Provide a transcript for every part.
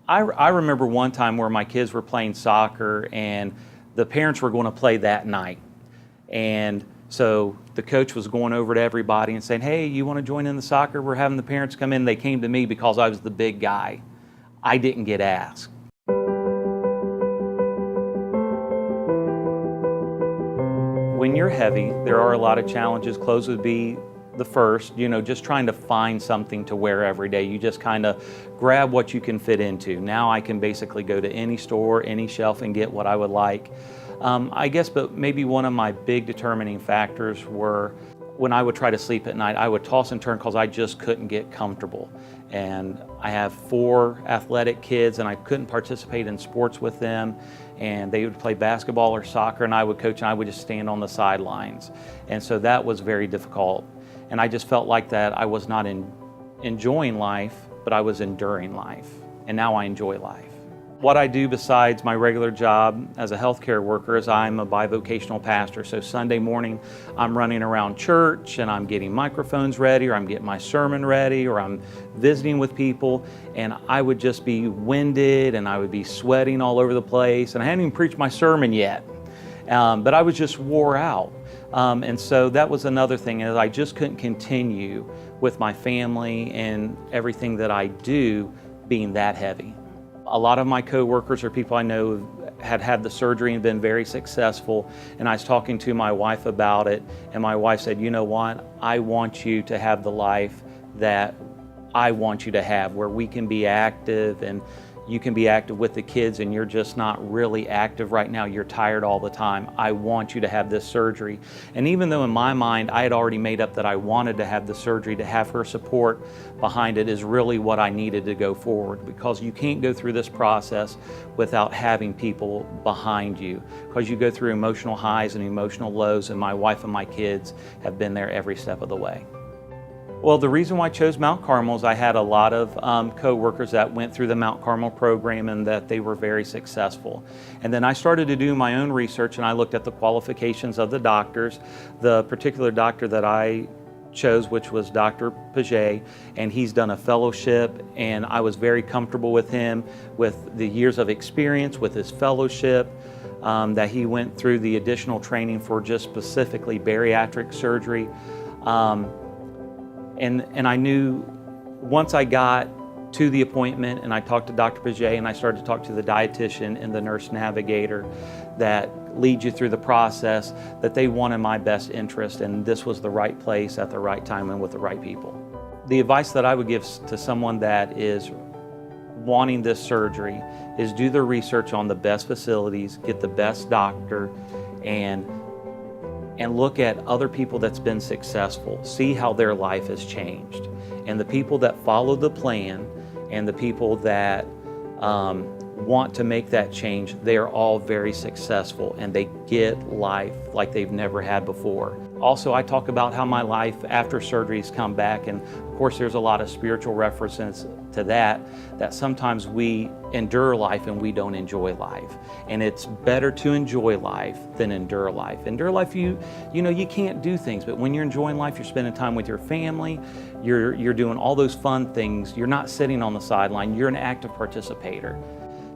I remember one time where my kids were playing soccer and the parents were going to play that night. And so the coach was going over to everybody and saying, hey, you want to join in the soccer? We're having the parents come in. They came to me because I was the big guy. I didn't get asked. When you're heavy, there are a lot of challenges. Clothes would be the first, just trying to find something to wear every day. You just kind of grab what you can fit into. Now I can basically go to any store, any shelf and get what I would like. I guess, but maybe one of my big determining factors were when I would try to sleep at night, I would toss and turn because I just couldn't get comfortable. And I have 4 athletic kids and I couldn't participate in sports with them. And they would play basketball or soccer and I would coach and I would just stand on the sidelines. And so that was very difficult. And I just felt like that I was not enjoying life, but I was enduring life. And now I enjoy life. What I do besides my regular job as a healthcare worker is I'm a bivocational pastor. So Sunday morning I'm running around church and I'm getting microphones ready, or I'm getting my sermon ready, or I'm visiting with people, and I would just be winded and I would be sweating all over the place, and I hadn't even preached my sermon yet. But I was just wore out. And so that was another thing, is I just couldn't continue with my family and everything that I do being that heavy. A lot of my coworkers or people I know had had the surgery and been very successful, and I was talking to my wife about it, and my wife said, you know what, I want you to have the life that I want you to have, where we can be active and you can be active with the kids, and you're just not really active right now. You're tired all the time. I want you to have this surgery. And even though in my mind I had already made up that I wanted to have the surgery, to have her support behind it is really what I needed to go forward, because you can't go through this process without having people behind you, because you go through emotional highs and emotional lows, and my wife and my kids have been there every step of the way. Well, the reason why I chose Mount Carmel is I had a lot of co-workers that went through the Mount Carmel program and that they were very successful. And then I started to do my own research, and I looked at the qualifications of the doctors. The particular doctor that I chose, which was Dr. Paget, and he's done a fellowship, and I was very comfortable with him, with the years of experience, with his fellowship, that he went through the additional training for just specifically bariatric surgery. And I knew once I got to the appointment and I talked to Dr. Paget and I started to talk to the dietitian and the nurse navigator that lead you through the process, that they wanted my best interest, and this was the right place at the right time and with the right people. The advice that I would give to someone that is wanting this surgery is do the research on the best facilities, get the best doctor, and look at other people that's been successful. See how their life has changed. And the people that follow the plan and the people that want to make that change, they are all very successful and they get life like they've never had before. Also, I talk about how my life after surgery's come back, and of course there's a lot of spiritual references to that sometimes we endure life and we don't enjoy life. And it's better to enjoy life than endure life. Endure life, you can't do things, but when you're enjoying life, you're spending time with your family, you're doing all those fun things, you're not sitting on the sideline, you're an active participator.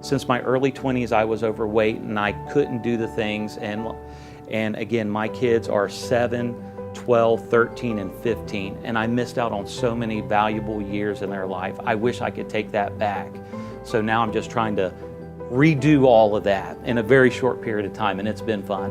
Since my early 20s, I was overweight and I couldn't do the things, and again, my kids are 7, 12, 13, and 15, and I missed out on so many valuable years in their life. I wish I could take that back. So now I'm just trying to redo all of that in a very short period of time, and it's been fun.